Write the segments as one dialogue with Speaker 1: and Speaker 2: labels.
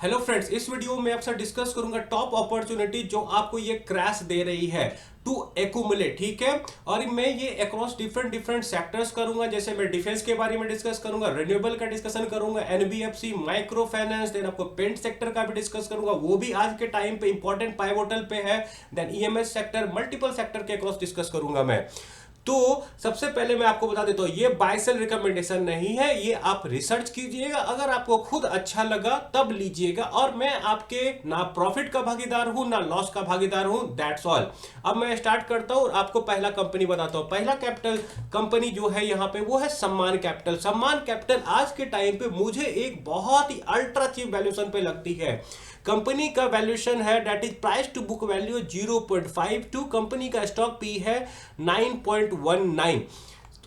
Speaker 1: Hello friends, इस video में आपसे डिस्कस करूंगा टॉप अपॉर्चुनिटी जो आपको ये क्रैश दे रही है टू एक्यूमुलेट। ठीक है, और मैं ये अक्रॉस डिफरेंट डिफरेंट सेक्टर्स करूंगा। जैसे मैं डिफेंस के बारे में डिस्कस करूंगा, रिन्यूएबल का डिस्कशन करूंगा, एनबीएफसी, माइक्रो फाइनेंस, देन आपको पेंट सेक्टर का भी डिस्कस करूंगा, वो भी आज के टाइम पे इंपॉर्टेंट पाइवोटल पे है। Then EMS sector, multiple sector के अक्रॉस डिस्कस करूंगा मैं। तो सबसे पहले मैं आपको बता देता हूं, ये बाय सेल रिकमेंडेशन नहीं है, ये आप रिसर्च कीजिएगा, अगर आपको खुद अच्छा लगा तब लीजिएगा। और मैं आपके ना प्रॉफिट का भागीदार हूं ना लॉस का भागीदार हूं, दैट्स ऑल। अब मैं स्टार्ट करता हूं और आपको पहला कंपनी बताता हूं। पहला कैपिटल कंपनी जो है यहाँ पे वो है सम्मान कैपिटल। सम्मान कैपिटल आज के टाइम पे मुझे एक बहुत ही अल्ट्रा चीप वैल्यूएशन पे लगती है। कंपनी का वैल्यूएशन है that is price to book value 0.52। Company का स्टॉक पी है 9.19।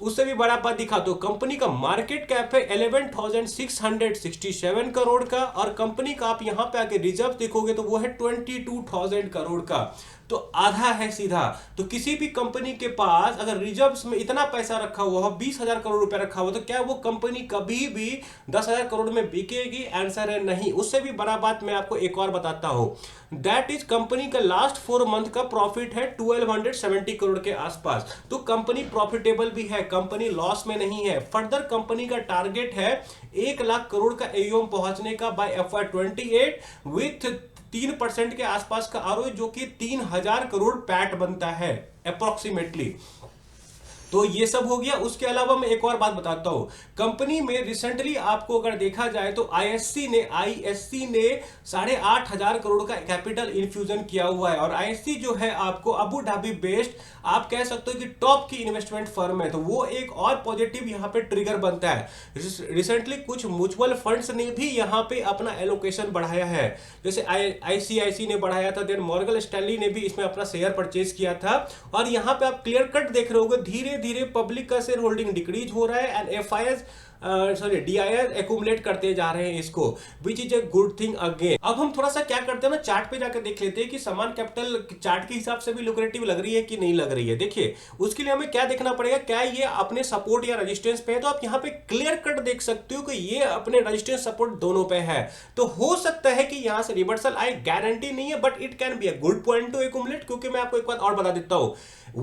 Speaker 1: उससे भी बड़ा बात दिखा तो कंपनी का मार्केट कैप है 11,667 करोड़ का, और कंपनी का आप यहां पे आके रिजर्व देखोगे तो वो है 22,000 करोड़ का। तो आधा है सीधा। तो किसी भी कंपनी के पास अगर रिजर्व्स में इतना पैसा रखा हुआ हो, 20,000 करोड़ रुपया रखा हुआ, तो क्या वो कंपनी कभी भी 10,000 करोड़ में बिकेगी? आंसर है नहीं। उससे भी बड़ा बात मैं आपको एक और बताता हूं, दैट इज कंपनी का लास्ट 4 मंथ का प्रॉफिट है 1270 करोड़ के आसपास। तो कंपनी प्रॉफिटेबल भी है, कंपनी लॉस में नहीं है। फर्दर कंपनी का टारगेट है 1 लाख करोड़ का एयूएम पहुंचने का बाय FY28 विथ 3% के आसपास का आरओई, जो कि 3,000 करोड़ पैट बनता है अप्रोक्सीमेटली। तो ये सब हो गया। उसके अलावा मैं एक और बात बताता हूं, कंपनी में रिसेंटली आपको अगर देखा जाए तो आईएससी ने 8,500 करोड़ का कैपिटल इन्फ्यूजन किया हुआ है। और आईएससी जो है आपको अबू धाबी बेस्ड, आप कह सकते हो कि टॉप की इन्वेस्टमेंट फर्म है, तो वो एक और पॉजिटिव यहां पे ट्रिगर बनता है। रिसेंटली कुछ म्यूचुअल फंड्स ने भी यहां पे अपना एलोकेशन बढ़ाया है, जैसे आईसीआईसी ने बढ़ाया था, देन मॉर्गन स्टैनली ने भी इसमें अपना शेयर परचेज किया था। और यहां पे आप क्लियर कट देख रहे होगे, धीरे धीरे पब्लिक का शेयर होल्डिंग डिक्रीज हो रहा है एंड एफआईएस डीआईआर एक्यूमुलेट करते जा रहे हैं इसको, which is a good thing again. अब हम थोड़ा सा क्या करते हैं ना, चार्ट पे जाकर देख लेते हैं कि समान कैपिटल चार्ट के हिसाब से भी लुक्रेटिव लग रही है कि नहीं लग रही है। देखिए, उसके लिए हमें क्या देखना पड़ेगा, क्या ये अपने सपोर्ट या रेजिस्टेंस पे है? तो आप यहाँ पे क्लियर कट देख सकते हो कि ये अपने रेजिस्टेंस सपोर्ट दोनों पे है। तो हो सकता है कि यहां से रिवर्सल आए, गारंटी नहीं है, but it can be a good point two accumulate. क्योंकि मैं आपको एक बात और बता देता हूं,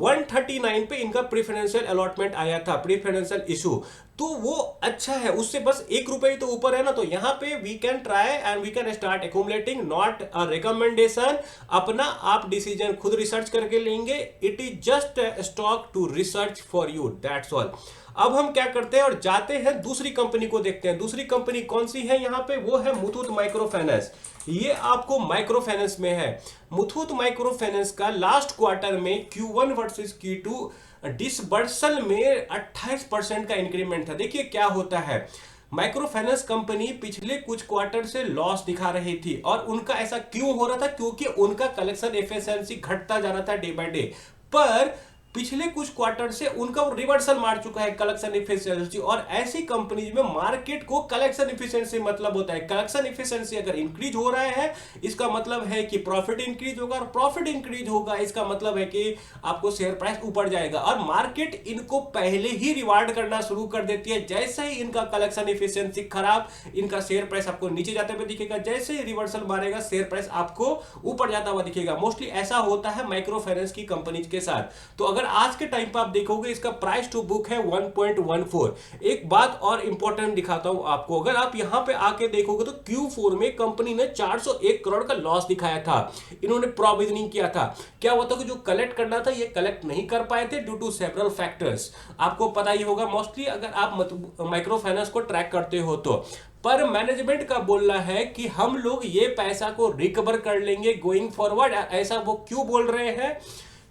Speaker 1: 139 पे इनका प्रीफरेंशियल अलॉटमेंट आया था, प्रीफरेंशियल इशू, तो वो अच्छा है, उससे बस 1 रुपए ही तो ऊपर है ना। तो यहां पे we can try and we can start accumulating, not a recommendation. अपना आप डिसीजन खुद रिसर्च करके लेंगे। It is just stock to research for you, that's all. अब हम क्या करते हैं और जाते हैं दूसरी कंपनी को देखते हैं। दूसरी कंपनी कौन सी है यहाँ पे? वो है मुथूट माइक्रो फाइनेंस। ये आपको माइक्रो फाइनेंस में है। मुथूट माइक्रो फाइनेंस का लास्ट क्वार्टर में Q1 वर्सेस Q2 डिसबर्सल में 28% का इंक्रीमेंट था। देखिए क्या होता है, माइक्रो फाइनेंस कंपनी पिछले कुछ क्वार्टर से लॉस दिखा रही थी, और उनका ऐसा क्यों हो रहा था? क्योंकि उनका कलेक्शन एफिशिएंसी घटता जा रहा था डे बाय डे। पर पिछले कुछ क्वार्टर से उनका रिवर्सल मार चुका है कलेक्शन एफिशिएंसी। और ऐसी कंपनीज में मार्केट को कलेक्शन एफिशिएंसी मतलब होता है, कलेक्शन एफिशिएंसी अगर इंक्रीज हो रहा है इसका मतलब है कि प्रॉफिट इंक्रीज होगा, और प्रॉफिट इंक्रीज होगा इसका मतलब है कि आपको शेयर प्राइस ऊपर जाएगा। और मार्केट इनको पहले ही रिवार्ड करना शुरू कर देती है। जैसे ही इनका कलेक्शन एफिशिएंसी खराब, इनका शेयर प्राइस आपको नीचे जाते हुए दिखेगा। जैसे ही रिवर्सल मारेगा, शेयर प्राइस आपको ऊपर जाता हुआ दिखेगा। मोस्टली ऐसा होता है माइक्रो फाइनेंस की कंपनीज के साथ। तो अगर आज के टाइम पर आप देखोगे, इसका प्राइस टू बुक है 1.14। एक बात और इंपॉर्टेंट दिखाता हूं आपको, अगर आप यहां पे आके देखोगे तो Q4 में कंपनी ने 401 करोड़ का लॉस दिखाया था। इन्होंने प्रोविजनिंग किया था। क्या हुआ था कि जो कलेक्ट करना था ये कलेक्ट नहीं कर पाए थे ड्यू टू सेवरल फैक्टर्स। आपको पता ही होगा मोस्टली, अगर आप माइक्रो फाइनेंस को ट्रैक करते हो तो। पर मैनेजमेंट का बोलना है कि हम लोग ये पैसा को रिकवर कर लेंगे गोइंग फॉरवर्ड। ऐसा वो क्यों बोल रहे हैं?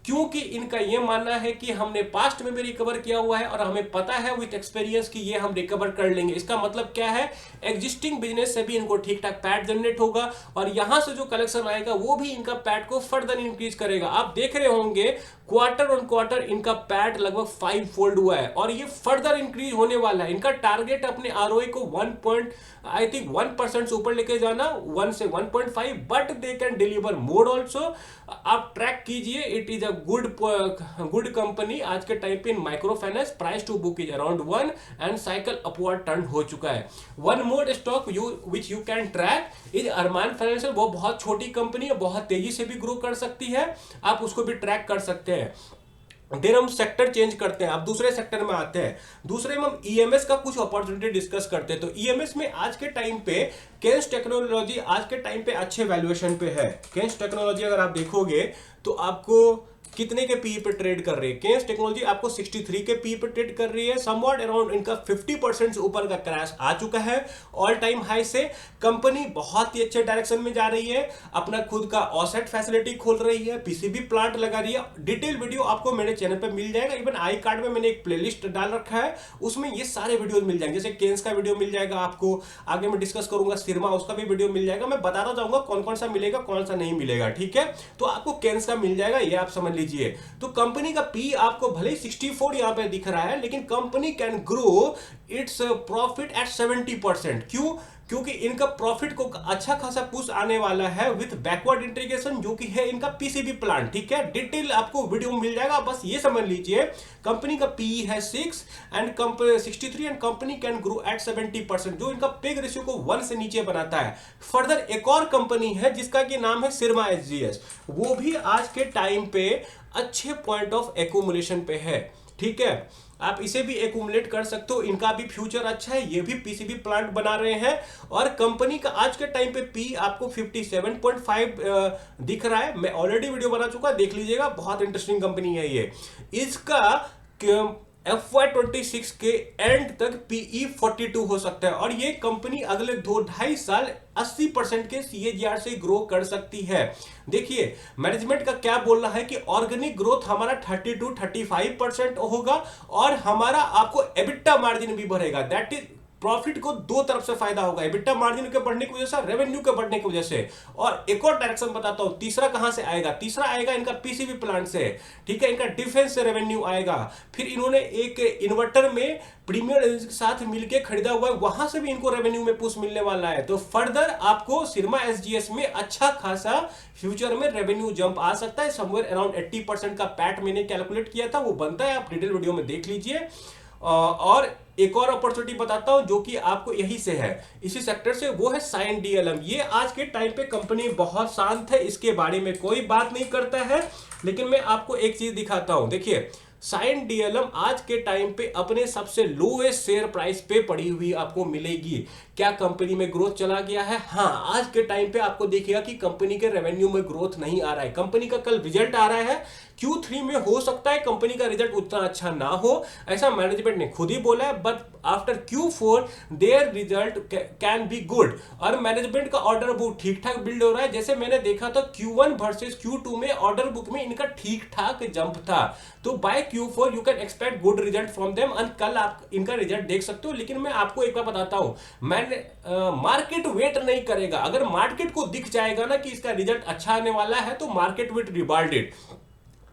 Speaker 1: क्योंकि इनका यह मानना है कि हमने पास्ट में भी रिकवर किया हुआ है और हमें पता है विद एक्सपीरियंस कि ये हम रिकवर कर लेंगे। इसका मतलब क्या है? एग्जिस्टिंग बिजनेस से भी इनको ठीक ठाक पैट जनरेट होगा, और यहां से जो कलेक्शन आएगा वो भी इनका पैट को फर्दर इंक्रीज करेगा। आप देख रहे होंगे क्वार्टर ऑन क्वार्टर इनका पैट लगभग 5 फोल्ड हुआ है और ये फर्दर इंक्रीज होने वाला है। इनका टारगेट अपने आरओआई को 1% से ऊपर लेके जाना, 1 से 1.5, but they can deliver more also. आप ट्रैक कीजिए, it is a good company आज के टाइम पे in micro finance. Price to book is around 1 and cycle upward turn हो चुका है। One more stock which you can track is Arman financial. वो बहुत छोटी कंपनी है, बहुत तेजी से भी ग्रो कर सकती है, आप उसको भी ट्रैक कर सकते हैं। देन हम सेक्टर चेंज करते हैं, अब दूसरे सेक्टर में आते हैं। दूसरे में हम ईएमएस का कुछ अपॉर्चुनिटी डिस्कस करते हैं। तो ईएमएस में आज के टाइम पे केन्स टेक्नोलॉजी आज के टाइम पे अच्छे वैल्यूएशन पे है। केन्स टेक्नोलॉजी अगर आप देखोगे तो आपको कितने के पी पे ट्रेड कर रही है? केन्स टेक्नोलॉजी आपको 63 के पी पे ट्रेड कर रही है। समवॉट अराउंड इनका 50% से ऊपर का क्रैश आ चुका है ऑल टाइम हाई से। कंपनी बहुत ही अच्छे डायरेक्शन में जा रही है, अपना खुद का ऑसेट फैसिलिटी खोल रही है, पीसीबी प्लांट लगा रही है। डिटेल वीडियो आपको मेरे चैनल पे मिल जाएगा, इवन आई कार्ड में मैंने एक प्लेलिस्ट डाल रखा है, उसमें ये सारे वीडियो मिल जाएंगे। जैसे केन्स का वीडियो मिल जाएगा आपको, आगे मैं डिस्कस करूंगा सिरमा, उसका भी वीडियो मिल जाएगा। मैं बताता जाऊंगा कौन कौन सा मिलेगा, कौन सा नहीं मिलेगा, ठीक है। तो आपको केन्स का मिल जाएगा, ये आप समझ लीजिए। तो कंपनी का पी आपको भले ही 64 यहां पे दिख रहा है, लेकिन company can grow its profit at 70%। क्यों? क्योंकि इनका प्रॉफिट को अच्छा खासा पुश आने वाला है विथ बैकवर्ड इंटीग्रेशन, जो कि है इनका पीसीबी प्लांट, ठीक है। डिटेल आपको वीडियो में मिल जाएगा, बस ये समझ लीजिए कंपनी का पी है 6 and 63 and company can grow at 70%, जो इनका पेग रेशियो को 1 से नीचे बनाता है। फर्दर एक और कंपनी है जिसका कि नाम है सिरमा एसजीएस, वो भी आज के टाइम पे अच्छे पॉइंट ऑफ एक्यूमुलेशन पे है, ठीक है। आप इसे भी एक्यूमुलेट कर सकते हो, इनका भी फ्यूचर अच्छा है, ये भी पीसीबी प्लांट बना रहे हैं। और कंपनी का आज के टाइम पे पी आपको 57.5 दिख रहा है। मैं ऑलरेडी वीडियो बना चुका, देख लीजिएगा, बहुत इंटरेस्टिंग कंपनी है ये। इसका FY26 के एंड तक पीई 42 हो सकता है और ये कंपनी अगले 2-2.5 साल 80% के CAGR से ग्रो कर सकती है। देखिए मैनेजमेंट का क्या बोल रहा है कि ऑर्गेनिक ग्रोथ हमारा 30-35% होगा और हमारा आपको एबिटा मार्जिन भी बढ़ेगा। दैट इज प्रॉफिट को दो तरफ से फायदा होगा, एबिटा मार्जिन के बढ़ने की वजह से, रेवेन्यू के बढ़ने की वजह से। और एक और डायरेक्शन बताता हूं, तीसरा कहां से आएगा? तीसरा आएगा इनका पीसीबी प्लांट से, ठीक है। इनका डिफेंस से रेवेन्यू आएगा। फिर इन्होंने एक इन्वर्टर में प्रीमियर एनर्जी के साथ मिलकर खरीदा हुआ है, वहां से भी इनको रेवेन्यू में पुश मिलने वाला है। तो फर्दर आपको सिरमा एसजीएस में अच्छा खासा फ्यूचर में रेवेन्यू जंप आ सकता है। समवेयर अराउंड 80% का पैट मैंने कैलकुलेट किया था, वो बनता है, आप डिटेल वीडियो में देख लीजिए। और एक और अपॉर्चुनिटी बताता हूं जो कि आपको यही से है, इसी सेक्टर से, वो है साइन डीएलएम। ये आज के टाइम पे कंपनी बहुत शांत है, इसके बारे में कोई बात नहीं करता है, लेकिन मैं आपको एक चीज दिखाता हूं। देखिए साइन डीएलएम आज के टाइम पे अपने सबसे लोएस्ट शेयर प्राइस पे पड़ी हुई आपको मिलेगी। क्या कंपनी में ग्रोथ चला गया है? हाँ, आज के टाइम पे आपको देखिएगा कि कंपनी के रेवेन्यू में ग्रोथ नहीं आ रहा है। कंपनी का कल रिजल्ट आ रहा है, Q3 में हो सकता है कंपनी का रिजल्ट उतना अच्छा ना हो, ऐसा मैनेजमेंट ने खुद ही बोला है, but after Q4 there result can be good. और मैनेजमेंट का ऑर्डर बुक ठीक ठाक बिल्ड हो रहा है। जैसे मैंने देखा था Q1 वर्सेस Q2 में ऑर्डर बुक में इनका ठीक ठाक जंप था। तो by Q4 you can expect good result from them and कल आप इनका रिजल्ट देख सकते हो। लेकिन मैं आपको एक बार बताता हूं, मार्केट वेट नहीं करेगा। अगर मार्केट को दिख जाएगा ना कि इसका रिजल्ट अच्छा आने वाला है तो मार्केट विल रिवार्ड इट।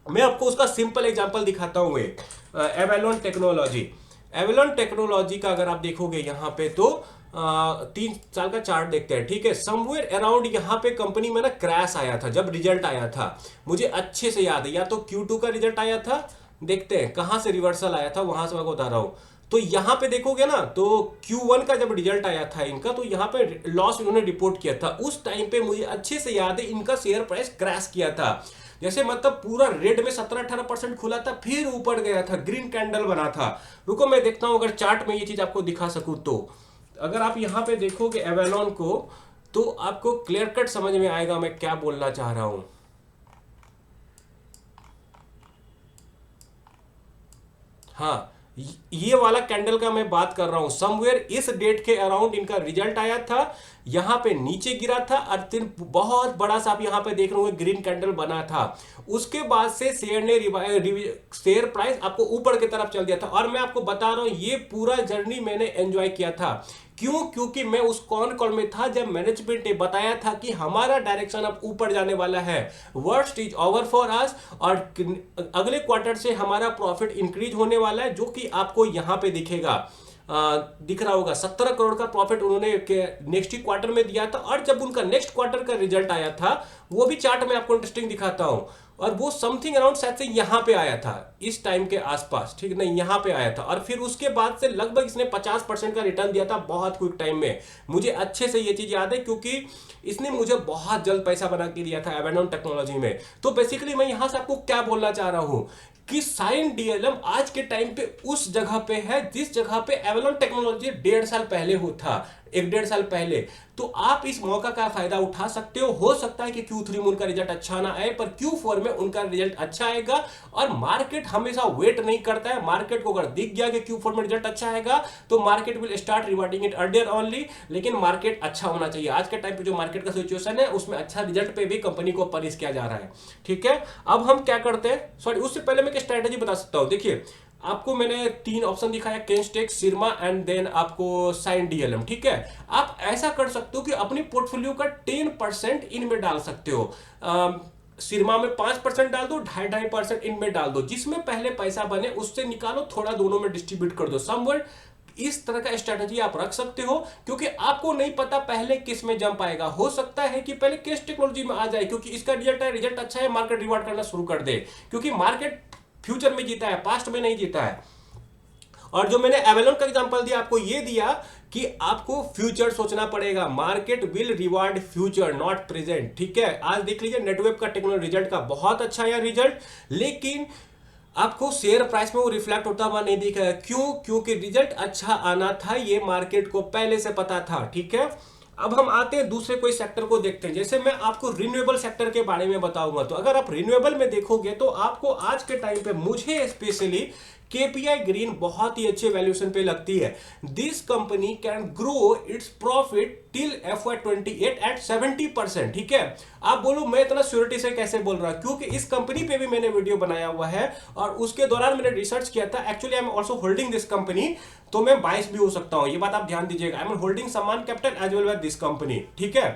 Speaker 1: मैं आपको उसका सिंपल एग्जांपल दिखाता हूं, एक एवेलॉन टेक्नोलॉजी। एवेलॉन टेक्नोलॉजी का अगर आप देखोगे यहां पे तो 3 साल का चार्ट देखते हैं, ठीक है। समवेयर अराउंड यहाँ पे कंपनी में ना क्रैश आया था जब रिजल्ट आया था, मुझे अच्छे से याद है। या तो Q2 का रिजल्ट आया था, देखते हैं कहां से रिवर्सल आया था, वहां से मैं बता रहा हूं। तो यहां पे देखोगे ना तो Q1 का जब रिजल्ट आया था इनका, तो यहां पे लॉस इन्होंने रिपोर्ट किया था। उस टाइम पे मुझे अच्छे से याद है इनका शेयर प्राइस क्रैश किया था, जैसे मतलब पूरा रेड में 17-18% खुला था, फिर ऊपर गया था, ग्रीन कैंडल बना था। रुको मैं देखता हूं अगर चार्ट में ये चीज आपको दिखा सकूं तो। अगर आप यहां पे देखोगे एवेलॉन को तो आपको क्लियर कट समझ में आएगा मैं क्या बोलना चाह रहा हूं। हाँ, ये वाला कैंडल का मैं बात कर रहा हूं। समवेयर इस डेट के अराउंड इनका रिजल्ट आया था, यहां पे नीचे गिरा था और फिर बहुत बड़ा सा आप यहां पे देख रहे हो ग्रीन कैंडल बना था। उसके बाद से शेयर ने शेयर प्राइस आपको ऊपर की तरफ चल दिया था। और मैं आपको बता रहा हूं ये पूरा जर्नी मैंने एंजॉय किया था, क्यों? क्योंकि मैं उस कॉन कॉल में था जब मैनेजमेंट ने बताया था कि हमारा डायरेक्शन अब ऊपर जाने वाला है, worst is over for us, और अगले क्वार्टर से हमारा प्रॉफिट इंक्रीज होने वाला है, जो कि आपको यहां पे दिखेगा, दिख रहा होगा। 17 करोड़ का प्रॉफिट उन्होंने नेक्स्ट ही क्वार्टर में दिया था, और जब उनका नेक्स्ट क्वार्टर का रिजल्ट आया था, वो भी चार्ट में आपको इंटरेस्टिंग दिखाता हूं, और वो समथिंग अराउंड शायद से यहां पे आया था, इस टाइम के आसपास, ठीक नहीं, यहां पे आया था, और फिर उसके बाद से लगभग इसने 50% का रिटर्न दिया था बहुत क्विक टाइम में। मुझे अच्छे से ये चीज याद है, क्योंकि इसने मुझे बहुत जल्द पैसा बना के दिया था एवेनॉन टेक्नोलॉजी में। तो बेसिकली मैं यहां से आपको क्या बोलना चाह रहा हूं कि साइन डीएलएम आज के टाइम पे उस जगह पे है जिस जगह पे एवेलॉन टेक्नोलॉजी 1.5 साल पहले हो था, 1-1.5 साल पहले। तो आप इस मौका का फायदा उठा सकते हो सकता है कि Q3 में उनका रिजल्ट अच्छा ना आए, पर Q4 में उनका रिजल्ट अच्छा आएगा। और मार्केट हमेशा वेट नहीं करता है, मार्केट को अगर दिख गया कि Q4 में रिजल्ट अच्छा आएगा तो market will start rewarding it earlier only, लेकिन मार्केट अच्छा होना चाहिए। आज के टाइम पे जो मार्केट का सिचुएशन है उसमें अच्छा रिजल्ट पे भी कंपनी को पनिश किया जा रहा है, ठीक है। अब हम क्या करते हैं, सॉरी उससे पहले मैं एक स्ट्रेटेजी बता सकता हूं। देखिए, आपको मैंने 3 ऑप्शन दिखाया, केनस्टेक, सिरमा एंड देन आपको साइन डीएलएम, ठीक है। आप ऐसा कर सकते हो कि अपनी पोर्टफोलियो का 10% इनमें डाल सकते हो। सिरमा में 5% डाल दो, 2.5% इनमें डाल दो, जिसमें पहले पैसा बने उससे निकालो, थोड़ा दोनों में डिस्ट्रीब्यूट कर दो समवेयर। इस तरह का स्ट्रेटजी आप रख सकते हो, क्योंकि आपको नहीं पता पहले किस में जंप आएगा। हो सकता है कि पहले केस टेक्नोलॉजी में आ जाए, क्योंकि इसका रिजल्ट अच्छा है, मार्केट रिवार्ड करना शुरू कर दे, क्योंकि मार्केट फ्यूचर में जीता है, पास्ट में नहीं जीता है। और जो मैंने एवेलॉन का एग्जांपल दिया, आपको ये दिया कि आपको फ्यूचर सोचना पड़ेगा, market will reward future not present, ठीक है। आज देख लीजिए नेटवेब का टेक्नोलॉजी रिजल्ट का बहुत अच्छा है रिजल्ट, लेकिन आपको शेयर प्राइस में वो रिफ्लेक्ट होता हुआ नहीं दिखा है। क्यों? क्योंकि रिजल्ट अच्छा आना था, ये मार्केट को पहले से पता था, ठीक है। अब हम आते हैं दूसरे कोई सेक्टर को देखते हैं। जैसे मैं आपको रिन्यूएबल सेक्टर के बारे में बताऊंगा, तो अगर आप रिन्यूएबल में देखोगे तो आपको आज के टाइम पे, मुझे स्पेशली केपीआई ग्रीन बहुत ही अच्छे वैल्यूएशन पे लगती है। This company can grow its profit till FY28 at 70%, ठीक है। आप बोलो मैं इतना श्योरिटी से कैसे बोल रहा हूं, क्योंकि इस कंपनी पे भी मैंने वीडियो बनाया हुआ है, और उसके दौरान मैंने रिसर्च किया था। Actually I am also holding this company, तो मैं बाइस भी हो सकता हूं, ये बात आप ध्यान दीजिएगा। I am holding Samman Capital as well as this company, ठीक है।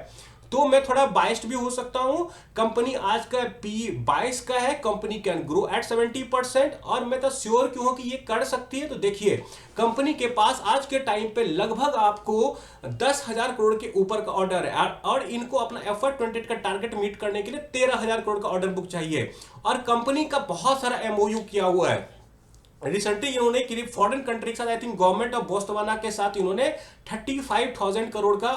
Speaker 1: तो मैं थोड़ा बाइस्ड भी हो सकता हूं। कंपनी आज का पी 22 का है, कंपनी कैन ग्रो एट 70%, और मैं तो श्योर क्यों हूं कि ये कर सकती है। तो देखिए, कंपनी के पास आज के टाइम पे लगभग आपको 10,000 करोड़ के ऊपर का ऑर्डर है, और इनको अपना FY28 का टारगेट मीट करने के लिए 13,000 करोड़ का ऑर्डर बुक चाहिए, और कंपनी का बहुत सारा MOU किया हुआ है। रिसेंटली इन्होंने किसी फॉरेन कंट्री के साथ, आई थिंक गवर्नमेंट ऑफ बोस्टवाना के साथ, इन्होंने 35,000 करोड़ का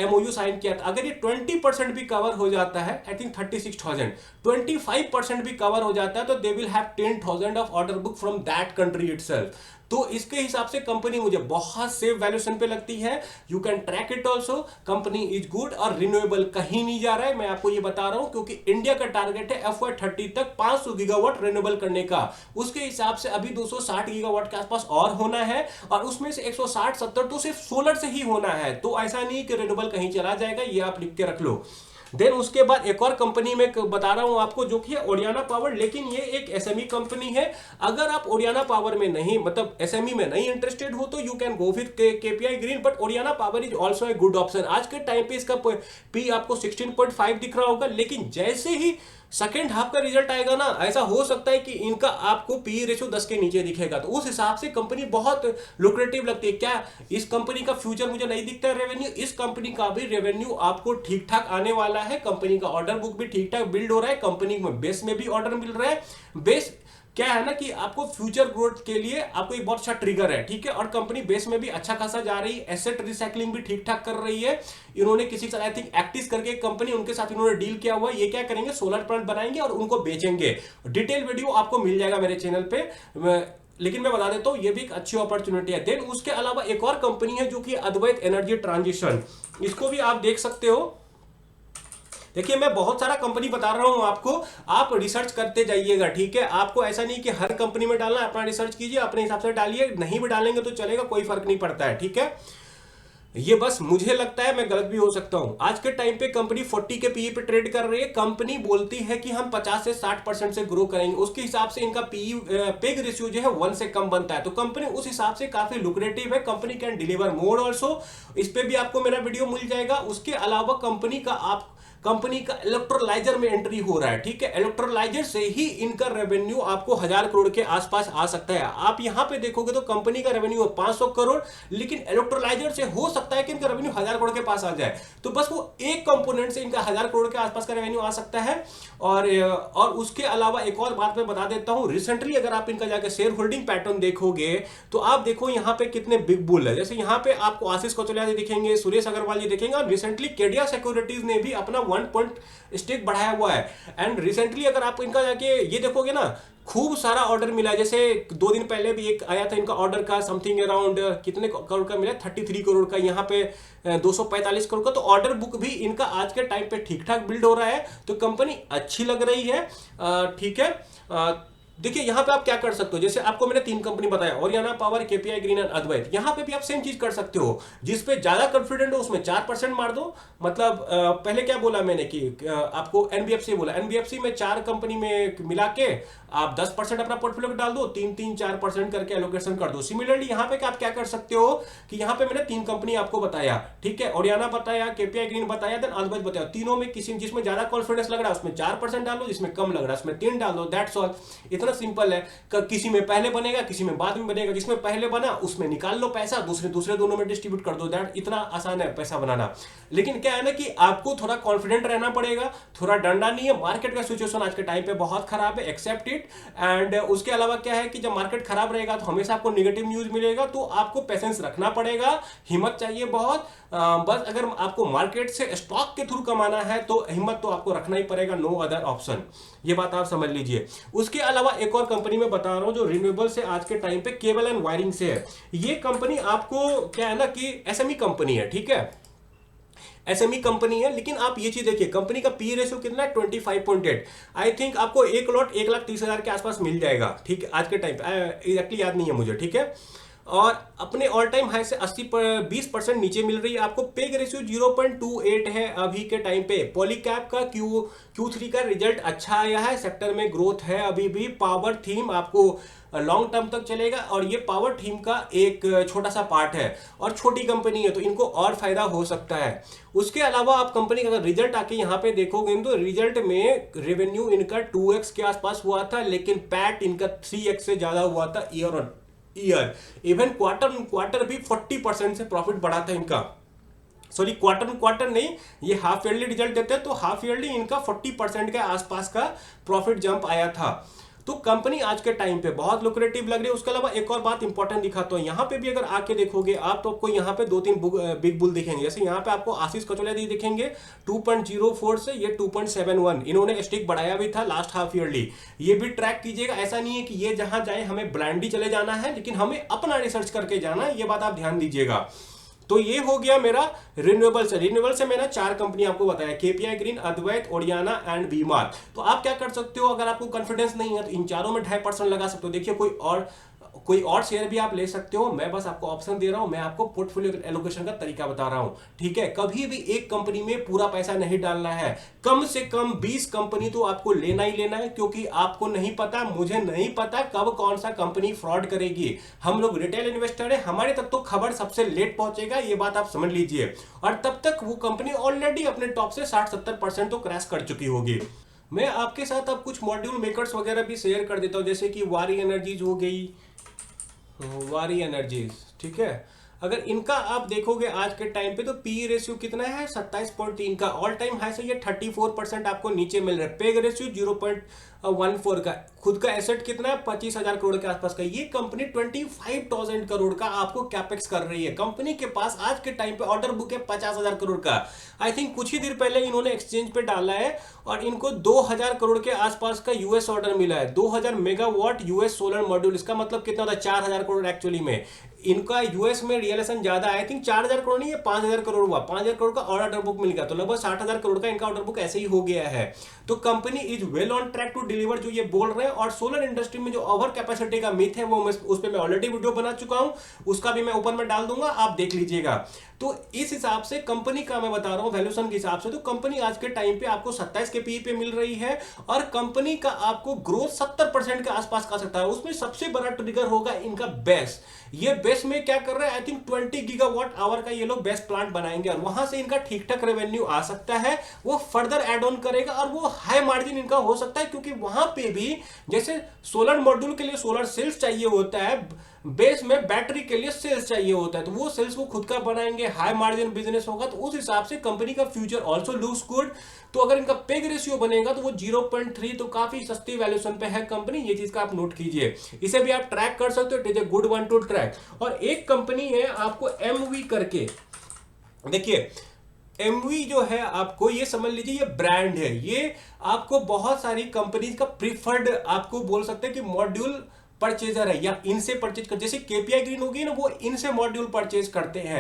Speaker 1: MOU साइन किया था। अगर ये 20% भी कवर हो जाता है, आई थिंक 36,000, 25% भी कवर हो जाता है, तो they will have 10,000 of order book from that country itself. तो इसके हिसाब से कंपनी मुझे बहुत सेफ वैल्यूएशन पे लगती है। You can track it also, company is good, और रिन्यूएबल कहीं नहीं जा रहा है, मैं आपको ये बता रहा हूं, क्योंकि इंडिया का टारगेट है FY30 तक 500 गीगावाट रिन्यूएबल करने का। उसके हिसाब से अभी 260 गीगावाट के आसपास और होना है, और उसमें से 160-70 तो सिर्फ सोलर से ही होना है। तो ऐसा नहीं कि रिन्यूएबल कहीं चला जाएगा, ये आप लिख के रख लो। देन उसके बाद एक और कंपनी में बता रहा हूं आपको, जो कि है ओरियाना पावर, लेकिन ये एक एसएमई कंपनी है। अगर आप ओरियाना पावर में नहीं, मतलब एसएमई में नहीं इंटरेस्टेड हो, तो you can go with KPI green, but Oriana power is also a good option. आज के टाइम पे इसका पी आपको 16.5 दिख रहा होगा, लेकिन जैसे ही सेकेंड हाफ का रिजल्ट आएगा ना, ऐसा हो सकता है कि इनका आपको पी रेशियो 10 के नीचे दिखेगा। तो उस हिसाब से कंपनी बहुत लुक्रेटिव लगती है। क्या इस कंपनी का फ्यूचर मुझे नहीं दिखता है रेवेन्यू, इस कंपनी का भी रेवेन्यू आपको ठीक ठाक आने वाला है। कंपनी का ऑर्डर बुक भी ठीक ठाक बिल्ड हो रहा है, कंपनी में बेस में भी ऑर्डर मिल रहा है। बेस क्या है ना कि आपको फ्यूचर ग्रोथ के लिए आपको एक बहुत अच्छा ट्रिगर है, ठीक है। और कंपनी बेस में भी अच्छा खासा जा रही है, एसेट रिसाइकलिंग भी ठीक ठाक कर रही है। इन्होंने किसी के साथ, आई थिंक एक्टिस करके एक कंपनी, उनके साथ इन्होंने डील किया हुआ है। ये क्या करेंगे, सोलर प्लांट बनाएंगे और उनको बेचेंगे। डिटेल वीडियो आपको मिल जाएगा मेरे चैनल पे, लेकिन मैं बता देता हूं ये भी एक अच्छी अपॉर्चुनिटी है। देन उसके अलावा एक और कंपनी है जो कि अद्वैत एनर्जी ट्रांजिशन, इसको भी आप देख सकते हो। देखिए, मैं बहुत सारा कंपनी बता रहा हूं आपको, आप रिसर्च करते जाइएगा, ठीक है। आपको ऐसा नहीं कि हर कंपनी में डालना है, अपना रिसर्च कीजिए, अपने हिसाब से डालिए, नहीं भी डालेंगे तो चलेगा, कोई फर्क नहीं पड़ता है, ठीक है। ये बस मुझे लगता है, मैं गलत भी हो सकता हूं। आज के टाइम पे कंपनी 40 के पीई पे ट्रेड कर रही है। कंपनी बोलती है कि हम 50 से 60% से ग्रो करेंगे, उसके हिसाब से इनका पीई पेग रेशियो जो है 1 से कम बनता है। तो कंपनी उस हिसाब से काफी लुक्रेटिव है। Company can deliver more also. इस पे भी आपको मेरा वीडियो मिल जाएगा। उसके अलावा कंपनी का इलेक्ट्रोलाइजर में एंट्री हो रहा है, ठीक है। इलेक्ट्रोलाइजर से ही इनका रेवेन्यू आपको 1000 करोड़ के आसपास आ सकता है। आप यहां पे देखोगे तो कंपनी का रेवेन्यू है 500 करोड़, लेकिन इलेक्ट्रोलाइजर से हो सकता है कि इनका रेवेन्यू 1000 करोड़ के पास आ जाए। तो बस वो एक कंपोनेंट से इनका 1000 करोड़ के आसपास का रेवेन्यू आ सकता है। और उसके अलावा एक और बात मैं बता देता हूं, रिसेंटली अगर आप इनका जाकर शेयर होल्डिंग पैटर्न देखोगे तो आप देखो यहां पे कितने बिग बुल है। जैसे यहां पे आपको आशीष कौशल्या जी दिखेंगे, सुरेश अग्रवाल जी दिखेंगे, और रिसेंटली केडिया सिक्योरिटीज ने भी अपना 1 पॉइंट स्टेक बढ़ाया हुआ है। एंड रिसेंटली अगर आप इनका जाके ये देखोगे ना, खूब सारा ऑर्डर मिला है। जैसे 2 दिन पहले भी एक आया था इनका ऑर्डर का, समथिंग अराउंड कितने करोड़ का मिला, 33 करोड़ का, यहाँ पे 245 करोड़ का। तो ऑर्डर बुक भी इनका आज के टाइम पे ठीक ठाक बिल्ड हो रहा है। तो कंपनी अच्छी लग रही है, ठीक है। देखिए यहां पे आप क्या कर सकते हो, जैसे आपको मैंने 3 कंपनी बताया, Oriana power, KPI green and Advait. यहां पे भी आप सेम चीज कर सकते हो। जिस पे ज्यादा कॉन्फिडेंट हो उसमें 4% मार दो। मतलब पहले क्या बोला मैंने कि आपको एनबीएफसी बोला, एनबीएफसी में 4 कंपनी में मिला के आप 10% अपना पोर्टफोलियो डाल दो, 3-3-4% करके एलोकेशन कर दो। सिमिलरली यहां पे आप क्या कर सकते हो कि यहां पे मैंने 3 कंपनी आपको बताया, ठीक है। ओरियाना बताया, केपीआई ग्रीन बताया, देन अद्वैत बताया। तीनों में किसी जिसमें ज्यादा कॉन्फिडेंस लग रहा है उसमें 4% डालो, जिसमें कम लग रहा है उसमें 3 डालो, दैट्स ऑल। इतना सिंपल है। किसी में पहले बनेगा, किसी में बाद में बनेगा। जिसमें पहले बना उसमें निकाल लो पैसा, दूसरे दोनों में डिस्ट्रीब्यूट कर दो। दैट इतना आसान है पैसा बनाना। लेकिन क्या है ना कि आपको थोड़ा कॉन्फिडेंट रहना पड़ेगा, थोड़ा डरना नहीं है। मार्केट का सिचुएशन आज के टाइम पे बहुत खराब है, एक्सेप्ट इट। एंड उसके अलावा क्या है कि जब मार्केट खराब रहेगा तो हमेशा आपको नेगेटिव न्यूज मिलेगा, तो आपको पेशेंस रखना पड़ेगा, हिम्मत चाहिए बहुत। बस अगर आपको मार्केट से स्टॉक के थ्रू कमाना है तो हिम्मत तो आपको रखना ही पड़ेगा, नो अदर ऑप्शन। ये बात आप समझ लीजिए। उसके अलावा एक और कंपनी में बता रहा हूं जो रिन्यूएबल से आज के टाइम पे केबल एंड वायरिंग से है। ये कंपनी आपको क्या है ना कि एसएमई कंपनी है, ठीक है, एसएमई कंपनी है। लेकिन आप ये चीज देखिए, कंपनी का पी रेशियो कितना है, 25.8। आई थिंक आपको एक लॉट 1,30,000 के आसपास मिल जाएगा, ठीक है, आज के टाइम पे। एग्जैक्टली याद नहीं है मुझे, ठीक है। और अपने ऑल टाइम हाई से 20% नीचे मिल रही है आपको। पेग रेशियो 0.28 है अभी के टाइम पे। पॉलीकैब का Q3 का रिजल्ट अच्छा आया है, सेक्टर में ग्रोथ है अभी भी। पावर थीम आपको लॉन्ग टर्म तक चलेगा, और ये पावर थीम का एक छोटा सा पार्ट है और छोटी कंपनी है तो इनको और फायदा हो सकता है। उसके अलावा आप कंपनी का अगर रिजल्ट आके यहाँ पे देखोगे तो रिजल्ट में रेवेन्यू इनका 2x के आसपास हुआ था, लेकिन पैट इनका 3x से ज्यादा हुआ था year on year. Even quarter भी 40% से प्रॉफिट बढ़ा था इनका। सॉरी, क्वार्टर नहीं, ये हाफ ईयरली रिजल्ट देते हैं तो हाफ ईयरली इनका 40% के आसपास का प्रॉफिट जंप आया था। तो कंपनी आज के टाइम पे बहुत लुक्रेटिव लग रही है। उसके अलावा एक और बात इंपॉर्टेंट दिखाता हूं, यहां पे भी अगर आके देखोगे आप तो आपको यहां पे 2-3 बिग बुल दिखेंगे। जैसे यहां पे आपको आशीष कौशल्या जी दिखेंगे 2.04 से ये 2.71, इन्होंने स्टिक बढ़ाया भी था लास्ट हाफ ईयरली। ये भी ट्रैक कीजिएगा। ऐसा नहीं है कि ये जहां जाए हमें ब्लाइंडली चले जाना है, लेकिन हमें अपना रिसर्च करके जाना है, ये बात आप ध्यान दीजिएगा। तो ये हो गया मेरा रिन्यूएबल से मैंने 4 कंपनी आपको बताया, KPI green, Advait, Oriana and वीमार। तो आप क्या कर सकते हो, अगर आपको कॉन्फिडेंस नहीं है तो इन चारों में 2.5% लगा सकते हो। देखिए कोई और शेयर भी आप ले सकते हो, मैं बस आपको ऑप्शन दे रहा हूं, मैं आपको पोर्टफोलियो एलोकेशन का तरीका बता रहा हूं, ठीक है। कभी भी एक कंपनी में पूरा पैसा नहीं डालना है, कम से कम 20 कंपनी तो आपको लेना ही लेना है, क्योंकि आपको नहीं पता, मुझे नहीं पता कब कौन सा कंपनी फ्रॉड करेगी। हम लोग रिटेल इन्वेस्टर है, हमारे तक तो खबर सबसे लेट पहुंचेगा, ये बात आप समझ लीजिए। और तब तक वो कंपनी ऑलरेडी अपने टॉप से 60-70% तो क्रैश कर चुकी होगी। मैं आपके साथ अब कुछ मॉड्यूल मेकर्स वगैरह भी शेयर कर देता हूं, जैसे कि वारी एनर्जीज हो गई, वारी एनर्जीज, ठीक है। अगर इनका आप देखोगे आज के टाइम पे तो पी रेशियो कितना है, 27.3 का। ऑल टाइम हाई से ये 34% आपको नीचे मिल रहा है। पेग रेशियो 0.14 का। खुद का एसेट कितना है, 25,000 करोड़ के आसपास का। ये कंपनी 25,000 करोड़ का आपको कैपेक्स कर रही है। कंपनी के पास आज के टाइम पे ऑर्डर बुक है 50,000 करोड़ का। आई थिंक कुछ ही देर पहले इन्होंने एक्सचेंज पे डाला है और इनको 2,000 करोड़ के आसपास का यूएस ऑर्डर मिला है। 2,000 मेगावाट यूएस सोलर मॉड्यूल, इसका मतलब कितना होता है, 4,000 करोड़ एक्चुअली में। इनका यूएस में रियलाइजेशन ज्यादा, आई थिंक 4,000 करोड़ नहीं है, 5,000 करोड़ हुआ। 5,000 करोड़ का ऑर्डर बुक मिल गया, तो लगभग 60,000 करोड़ का इनका ऑर्डर बुक ऐसे ही हो गया है। तो company is well on track to deliver, जो ये बोल रहे हैं। और सोलर इंडस्ट्री में जो ओवर कैपेसिटी का मिथ है वो उस पर मैं ऑलरेडी वीडियो बना चुका हूं, उसका भी मैं ऊपर में डाल दूंगा, आप देख लीजिएगा। तो इस हिसाब से कंपनी का मैं बता रहा हूं वैल्यूएशन के हिसाब से, तो कंपनी आज के टाइम पे आपको 27 के पीई पे मिल रही है और कंपनी का आपको ग्रोथ 70% के आसपास का सकता है। उसमें सबसे बड़ा ट्रिगर होगा इनका बेस। ये बेस में क्या कर रहे हैं, आई थिंक 20 गीगावाट आवर का ये लोग बेस प्लांट बनाएंगे और वहां से इनका ठीक ठाक रेवेन्यू आ सकता है। वो फर्दर एड ऑन करेगा और वो हाई मार्जिन इनका हो सकता है, क्योंकि वहां पे भी जैसे सोलर मॉड्यूल के लिए सोलर सेल्स चाहिए होता है, बेस में बैटरी के लिए सेल्स चाहिए होता है, तो वो सेल्स वो खुद का बनाएंगे, हाई मार्जिन बिजनेस होगा। तो उस हिसाब से कंपनी का फ्यूचर ऑल्सो लुक्स गुड। तो अगर इनका पेग रेशियो बनेगा तो वो 0.3, तो काफी सस्ती वैल्यूएशन पे है कंपनी, ये चीज का आप नोट कीजिए। इसे भी आप ट्रैक कर सकते हो, it is a good one two track. और एक कंपनी है आपको एमवी करके, देखिए एमवी जो है आपको ये समझ लीजिए ये ब्रांड है, ये आपको बहुत सारी कंपनीज का प्रीफर्ड आपको बोल सकते हैं कि मॉड्यूल परचेजर है, या इनसे परचेज कर, जैसे केपीआई ग्रीन होगी ना, वो इनसे मॉड्यूल परचेज करते हैं।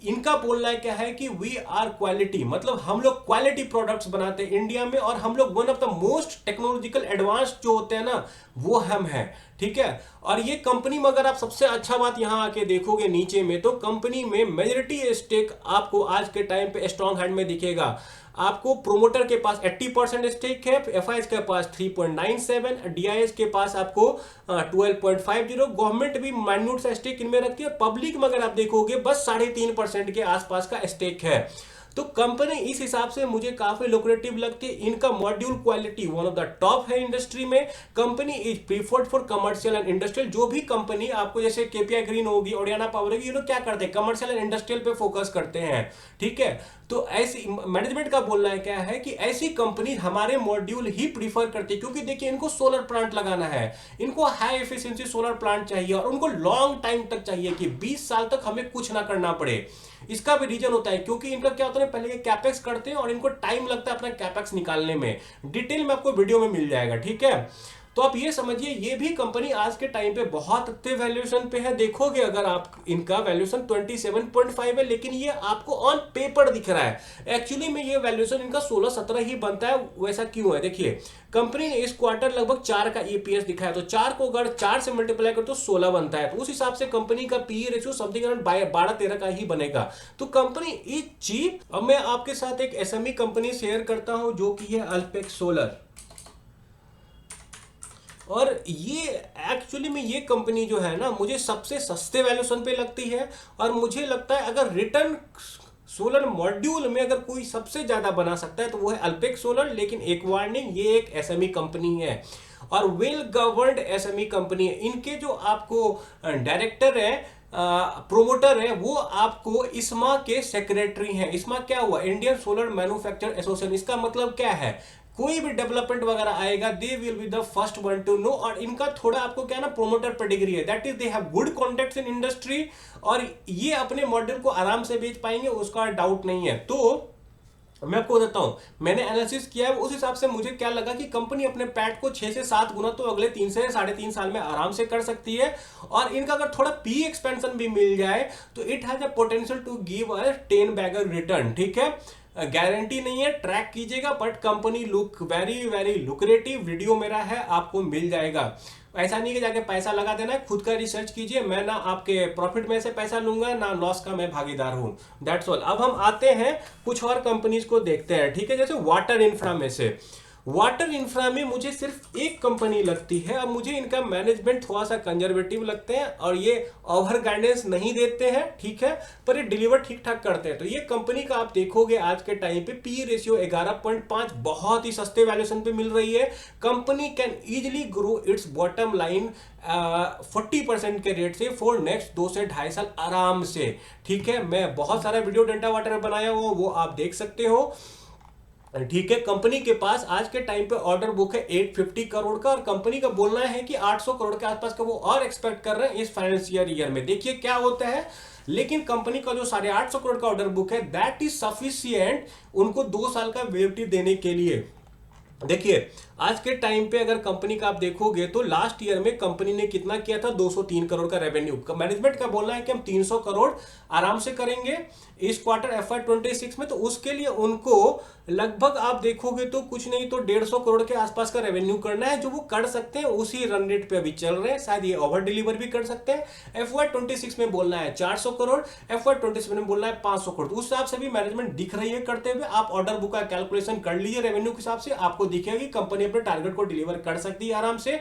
Speaker 1: इनका बोलना है क्या है कि वी आर क्वालिटी, मतलब हम लोग क्वालिटी प्रोडक्ट्स बनाते हैं इंडिया में, और हम लोग one of the most technological advance जो होते हैं ना वो हम हैं, ठीक है। और ये कंपनी में अगर आप सबसे अच्छा बात यहां आके देखोगे नीचे में, तो कंपनी में मेजॉरिटी स्टेक आपको आज के टाइम पे स्ट्रॉन्ग हैंड में दिखेगा। आपको प्रोमोटर के पास 80% स्टेक है, एफआईएस के पास 3.97, डीआईएस के पास आपको 12.50, गवर्नमेंट भी माइन्यूट सा स्टेक इनमें रखती है। पब्लिक में अगर आप देखोगे बस 3.5% के आसपास का स्टेक है। तो कंपनी इस हिसाब से मुझे काफी लुक्रेटिव लगती है। इनका module quality one of the top है इंडस्ट्री में। Company is preferred for commercial and industrial. जो भी कंपनी आपको जैसे केपीआई ग्रीन होगी, ओडियाना पावर होगी, ये लोग क्या करते हैं, कमर्शियल एंड इंडस्ट्रियल पे फोकस करते हैं, ठीक है। तो ऐसी मैनेजमेंट का बोलना है क्या है कि ऐसी कंपनी हमारे मॉड्यूल ही प्रीफर करती है, क्योंकि देखिए इनको सोलर प्लांट लगाना है, इनको हाई एफिशिएंसी सोलर प्लांट चाहिए और उनको लॉन्ग टाइम तक चाहिए कि 20 साल तक हमें कुछ ना करना पड़े। इसका भी रीजन होता है क्योंकि इनका क्या होता है, पहले ये कैपेक्स करते हैं और इनको टाइम लगता है अपना कैपेक्स निकालने में। डिटेल में आपको वीडियो में मिल जाएगा, ठीक है। तो आप ये समझिए ये भी कंपनी आज के टाइम पे बहुत अच्छे वैल्यूएशन पे है। देखोगे अगर आप इनका वैल्यूएशन 27.5 है, लेकिन ये आपको ऑन पेपर दिख रहा है, एक्चुअली में ये वैल्यूएशन इनका 16-17 ही बनता है। वैसा क्यों है, देखिए कंपनी ने इस क्वार्टर लगभग 4 का ईपीएस दिखाया, तो 4 को अगर 4 से मल्टीप्लाई कर तो 16 बनता है। तो उस हिसाब से कंपनी का पीई रेशियो समथिंग अराउंड 12-13 का ही बनेगा। तो कंपनी इज चीप। अब मैं आपके साथ एक एसएमई कंपनी शेयर करता हूं जो कि है अल्पेक्स सोलर, और ये एक्चुअली में ये कंपनी जो है ना मुझे सबसे सस्ते वैल्यूएशन पे लगती है। और मुझे लगता है अगर रिटर्न सोलर मॉड्यूल में अगर कोई सबसे ज्यादा बना सकता है तो वो है अल्पेक्स सोलर। लेकिन एक वार्निंग, ये एक एसएमई कंपनी है और वेल गवर्नड एसएमई कंपनी है। इनके जो आपको डायरेक्टर है, प्रोमोटर है, वो आपको इस्मा के सेक्रेटरी हैं। इस्मा क्या हुआ, इंडियन सोलर मैन्युफैक्चर एसोसिएशन। इसका मतलब क्या है, कोई भी डेवलपमेंट वगैरह आएगा they will be the first one to know. और इनका थोड़ा आपको क्या ना प्रोमोटर पेडिग्री है, that is they have good contacts in industry और ये अपने मॉडल को आराम से बेच पाएंगे, उसका डाउट नहीं है। तो मैं आपको बताता हूं, मैंने एनालिसिस किया है, उस हिसाब से मुझे क्या लगा कि कंपनी अपने पैट को 6 से 7 गुना तो अगले 3 से 3.5 साल में आराम से कर सकती है। और इनका अगर थोड़ा पी एक्सपेंशन भी मिल जाए तो it has a potential to give a 10 bagger return, ठीक है। गारंटी नहीं है, ट्रैक कीजिएगा, but company look very very lucrative. Video मेरा है, आपको मिल जाएगा। ऐसा नहीं कि जाके पैसा लगा देना है, खुद का रिसर्च कीजिए। मैं ना आपके प्रॉफिट में से पैसा लूंगा ना लॉस का मैं भागीदार हूं, दैट्स ऑल। अब हम आते हैं कुछ और कंपनीज को देखते हैं, ठीक है। जैसे वाटर इंफ्रा में से, वाटर इंफ्रा में मुझे सिर्फ एक कंपनी लगती है। अब मुझे इनका मैनेजमेंट थोड़ा सा कंजर्वेटिव लगते हैं और ये ओवर गाइडेंस नहीं देते हैं, ठीक है, पर ये डिलीवर ठीक ठाक करते हैं। तो ये कंपनी का आप देखोगे आज के टाइम पे पी रेशियो 11.5 बहुत ही सस्ते वैल्यूएशन पे मिल रही है। Company can easily grow it's bottom line 40% के रेट से फॉर नेक्स्ट 2 से 2.5 साल आराम से, ठीक है। मैं बहुत सारा वीडियो डेल्टा वाटर में बनाया हुआ, वो आप देख सकते हो, ठीक है। कंपनी के पास आज के टाइम पे ऑर्डर बुक है 850 करोड़ का और कंपनी का बोलना है कि 800 करोड़ के आसपास का वो और एक्सपेक्ट कर रहे हैं इस फाइनेंशियल ईयर में। देखिए क्या होता है, लेकिन कंपनी का जो 850 करोड़ का ऑर्डर बुक है दैट इज सफिशिएंट उनको 2 साल का वेलिडिटी देने के लिए। देखिए आज के टाइम पे अगर कंपनी का आप देखोगे तो लास्ट ईयर में कंपनी ने कितना किया था, 203 करोड़ का रेवेन्यू। मैनेजमेंट का बोलना है कि हम 300 करोड़ आराम से करेंगे इस क्वार्टर FY26 में। तो उसके लिए उनको लगभग आप देखोगे तो कुछ नहीं तो 150 करोड़ के आसपास का रेवेन्यू करना है, जो वो कर सकते हैं। उसी रन रेट पे अभी चल रहे हैं, शायद ये ओवर डिलीवर भी कर सकते हैं। FY26 में बोलना है 400 करोड़, FY27 में बोलना है 500 करोड़। उस हिसाब से भी मैनेजमेंट दिख रही है करते हुए। आप ऑर्डर बुक का कैलकुलेशन कर लीजिए रेवेन्यू के हिसाब से, आपको दिखेगा कि कंपनी अपने टारगेट को डिलीवर कर सकती है आराम से,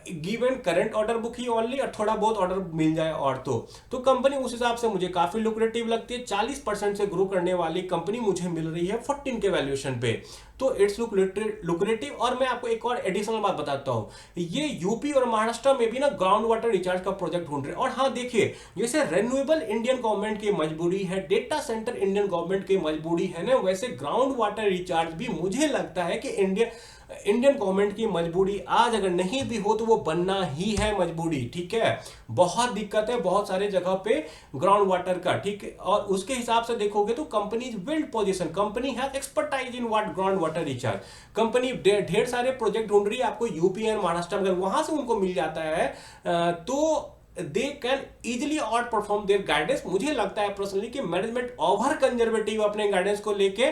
Speaker 1: गिवन करंट ऑर्डर बुक ही ओनली, और थोड़ा बहुत ऑर्डर मिल जाए और तो कंपनी उस हिसाब से मुझे काफी लुक्रेटिव लगती है। 40% से ग्रो करने वाली कंपनी मुझे मिल रही है 14 के वैल्यूएशन पे, तो इट्स लुक्रेटिव। और मैं आपको एक और एडिशनल बात बताता हूं, ये यूपी और महाराष्ट्र में भी ना ग्राउंड वाटर रिचार्ज का प्रोजेक्ट ढूंढ रहे हैं। और हाँ देखिए, जैसे रेन्यूएबल इंडियन गवर्नमेंट की मजबूरी है, डेटा सेंटर इंडियन गवर्नमेंट की मजबूरी है ना, वैसे ग्राउंड वाटर रिचार्ज भी मुझे लगता है कि इंडियन गवर्नमेंट की मजबूरी आज अगर नहीं भी हो तो वो बनना ही है मजबूरी, ठीक है। बहुत दिक्कत है बहुत सारे जगह पे ग्राउंड वाटर का, ठीक है। और उसके हिसाब से देखोगे तो company is well position, company has expertise in what ground water recharge. Company ढेर सारे प्रोजेक्ट ढूंढ रही है, आपको यूपी एंड महाराष्ट्र में अगर वहां से उनको मिल जाता है तो they can easily outperform their guidance. मुझे लगता है पर्सनली कि मैनेजमेंट ओवर कंजर्वेटिव अपने गाइडेंस को लेके,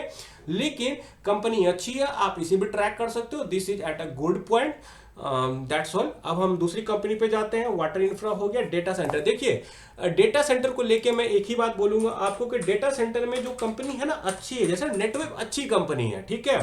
Speaker 1: लेकिन कंपनी अच्छी है, आप इसे भी ट्रैक कर सकते हो। This is at a good point, that's all. अब हम दूसरी कंपनी पे जाते हैं। वाटर इंफ्रा हो गया, डेटा सेंटर। देखिए डेटा सेंटर को लेके मैं एक ही बात बोलूंगा आपको कि डेटा सेंटर में जो कंपनी है ना अच्छी है, जैसे नेटवर्क अच्छी कंपनी है, ठीक है,